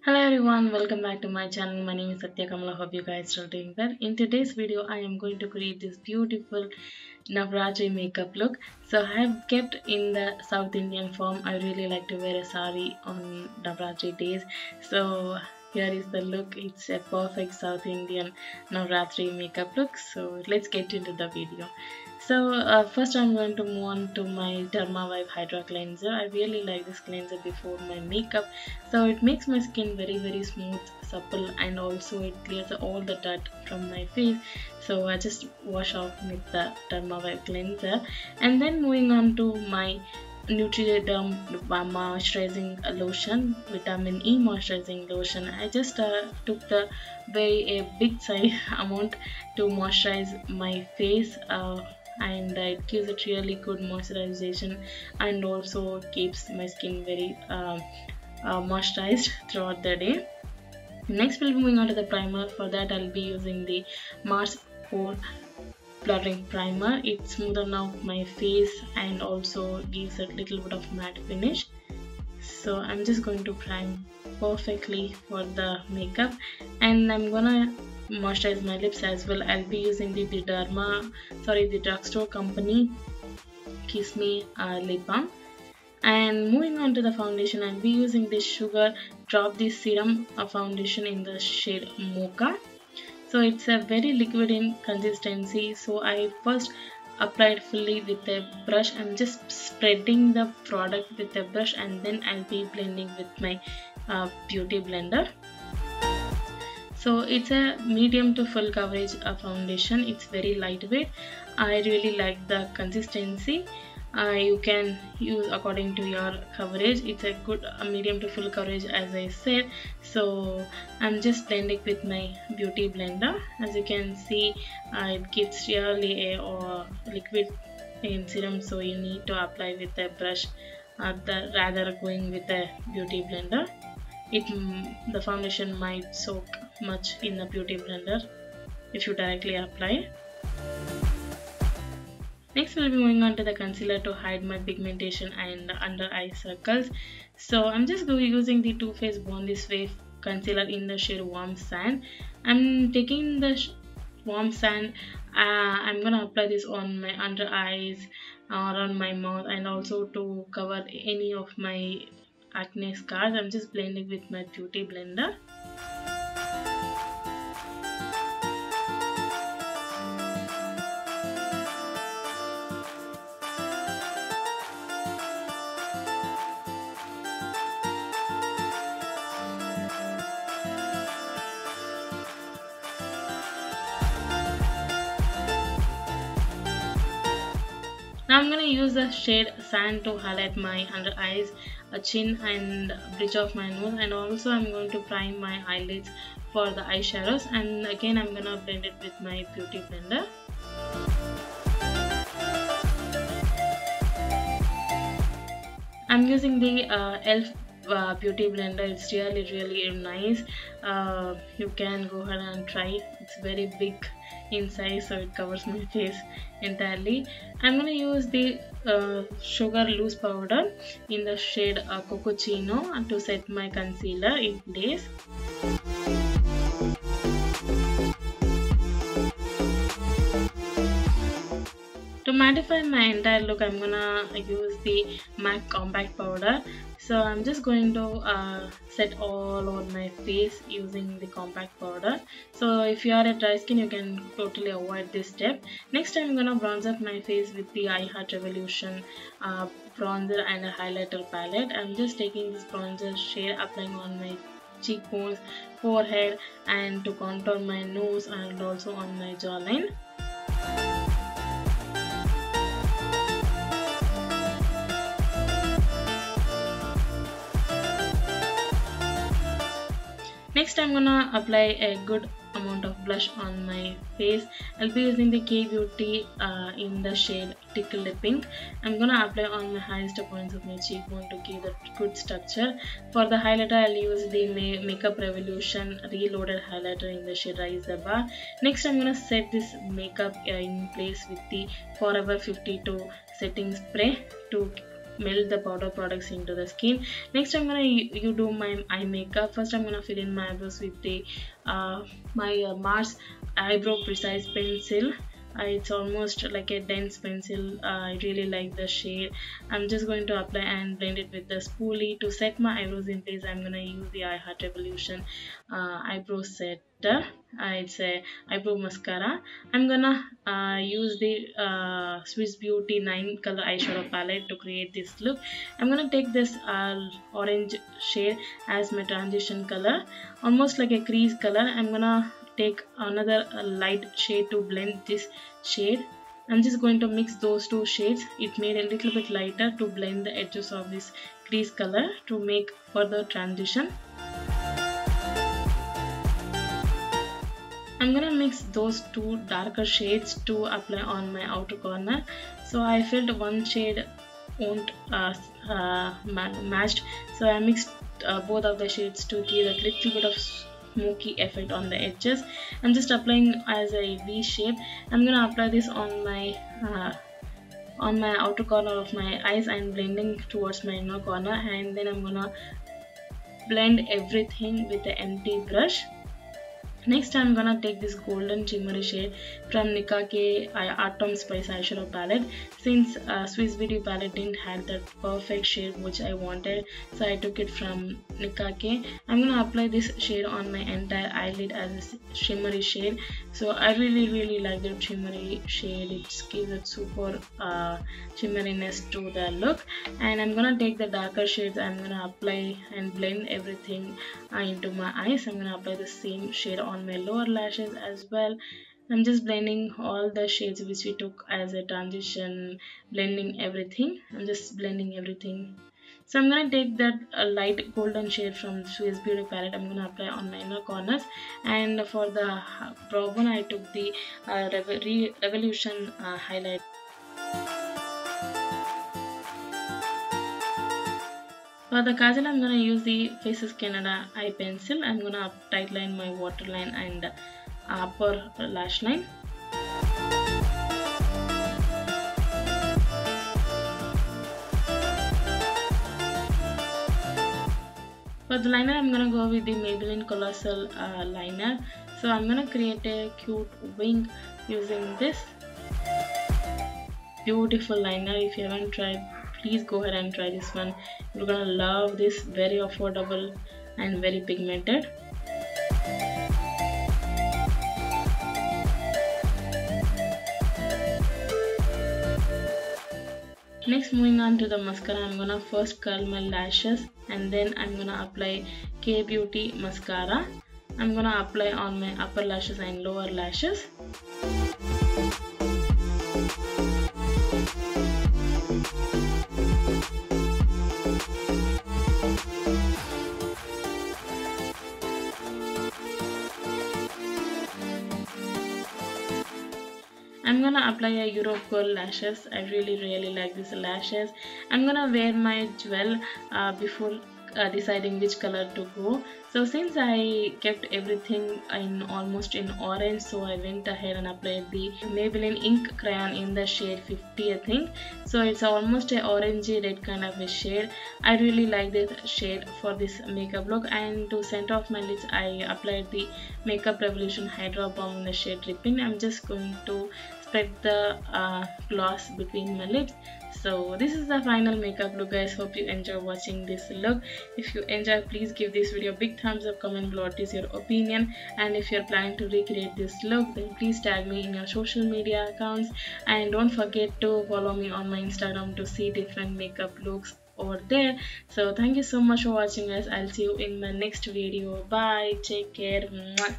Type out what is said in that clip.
Hello everyone, welcome back to my channel. My name is Satya Kamala. Hope you guys are doing well. In today's video, I am going to create this beautiful Navratri makeup look. So I have kept in the South Indian form. I really like to wear a sari on Navratri days. So here is the look. It's a perfect South Indian Navratri makeup look. So let's get into the video. So first I'm going to move on to my Derma Vibe Hydra Cleanser. I really like this cleanser before my makeup. So it makes my skin very smooth, supple, and also it clears all the dirt from my face. So I just wash off with the Derma Vibe Cleanser. And then moving on to my Nutriderm moisturizing lotion, vitamin E moisturizing lotion. I just took the very big size amount to moisturize my face. And it gives it really good moisturization and also keeps my skin very moisturized throughout the day. Next we'll be moving on to the primer. For that I'll be using the Mars Pore Blurring Primer. It smoothes out my face and also gives a little bit of matte finish. So I'm just going to prime perfectly for the makeup, and I'm gonna moisturize my lips as well. I'll be using the drugstore company Kiss Me lip balm. And moving on to the foundation, I'll be using this Sugar Drop This Serum foundation in the shade Mocha. So it's a very liquid in consistency. So I first applied fully with a brush. I'm just spreading the product with a brush, and then I'll be blending with my beauty blender. So it's a medium to full coverage foundation. It's very lightweight. I really like the consistency. You can use according to your coverage. It's a good medium to full coverage, as I said. So I'm just blending with my beauty blender. As you can see, it gives really a liquid in serum, so you need to apply with a brush rather going with a beauty blender. The foundation might soak much in the beauty blender if you directly apply. Next we'll be moving on to the concealer to hide my pigmentation and under eye circles. So I'm just using the Too Faced Born This Way concealer in the shade Warm Sand. I'm taking the warm sand. I'm gonna apply this on my under eyes, around my mouth, and also to cover any of my acne scars. I'm just blending with my beauty blender. Now I'm going to use the shade Sand to highlight my under eyes, chin, and bridge of my nose, and also I'm going to prime my eyelids for the eyeshadows, and again I'm going to blend it with my beauty blender. I'm using the e.l.f. Beauty blender. It's really nice. You can go ahead and try. It's very big in size, so it covers my face entirely. I'm gonna use the sugar loose powder in the shade Cocochino to set my concealer in place. To mattify my entire look, I'm gonna use the MAC compact powder. So I'm just going to set all on my face using the compact powder. So if you are a dry skin, you can totally avoid this step. Next, I'm gonna bronze up my face with the I Heart Revolution bronzer and a highlighter palette. I'm just taking this bronzer shade, applying on my cheekbones, forehead, and to contour my nose, and also on my jawline. Next, I'm gonna apply a good amount of blush on my face. I'll be using the K Beauty in the shade Tickle Pink. I'm gonna apply on the highest points of my cheekbone to give that good structure. For the highlighter, I'll use the Makeup Revolution Reloaded highlighter in the shade Rise the Bar. Next, I'm gonna set this makeup in place with the Forever 52 setting spray to melt the powder products into the skin. Next I'm gonna you do my eye makeup. First I'm gonna fill in my eyebrows with the Mars eyebrow precise pencil. It's almost like a dense pencil. I really like the shade. I'm just going to apply and blend it with the spoolie. To set my eyebrows in place, I'm gonna use the I Heart Revolution eyebrow setter. It's a eyebrow mascara. I'm gonna use the Swiss Beauty 9 color eyeshadow palette to create this look. I'm gonna take this orange shade as my transition color, almost like a crease color. I'm gonna take another light shade to blend this shade. I'm just going to mix those two shades. It made a little bit lighter to blend the edges of this crease color to make further transition. I'm gonna mix those two darker shades to apply on my outer corner. So I felt one shade won't matched, so I mixed both of the shades to give a little bit of smoky effect on the edges. I'm just applying as a V shape. I'm gonna apply this on my outer corner of my eyes and blending towards my inner corner, and then I'm gonna blend everything with the empty brush. Next I'm gonna take this golden shimmery shade from Nicka K Autumn Spice eyeshadow palette. Since Swiss Beauty palette didn't have that perfect shade which I wanted, so I took it from Nicka K. I'm gonna apply this shade on my entire eyelid as a shimmery shade. So I really like the shimmery shade. It gives a super shimmeriness to the look. And I'm gonna take the darker shades. I'm gonna apply and blend everything into my eyes. I'm gonna apply the same shade on my lower lashes as well. I'm just blending all the shades which we took as a transition, blending everything. I'm just blending everything. So I'm gonna take that light golden shade from Swiss Beauty palette. I'm gonna apply on my inner corners, and for the brow bone I took the Revolution highlight. For the kajal, I'm gonna use the Faces Canada eye pencil. I'm gonna tightline my waterline and upper lash line. For the liner, I'm gonna go with the Maybelline Colossal liner. So I'm gonna create a cute wing using this beautiful liner. If you haven't tried, please go ahead and try this one. You're gonna love this. Very affordable and very pigmented. Next, moving on to the mascara, I'm gonna first curl my lashes and then I'm gonna apply K Beauty mascara. I'm gonna apply on my upper lashes and lower lashes. I'm gonna apply a Europe Girl lashes. I really like these lashes. I'm gonna wear my jewel before deciding which color to go. So since I kept everything in almost in orange, so I went ahead and applied the Maybelline ink crayon in the shade 50, I think. So it's almost a orangey red kind of a shade. I really like this shade for this makeup look. And to center off my lids, I applied the Makeup Revolution Hydra Balm in the shade Rippin'. I'm just going to spread the gloss between my lips. So this is the final makeup look, guys. Hope you enjoy watching this look. If you enjoy, please give this video a big thumbs up, comment below what is your opinion, and if you're planning to recreate this look, then please tag me in your social media accounts, and don't forget to follow me on my Instagram to see different makeup looks over there. So thank you so much for watching, guys. I'll see you in my next video. Bye, take care. Mwah.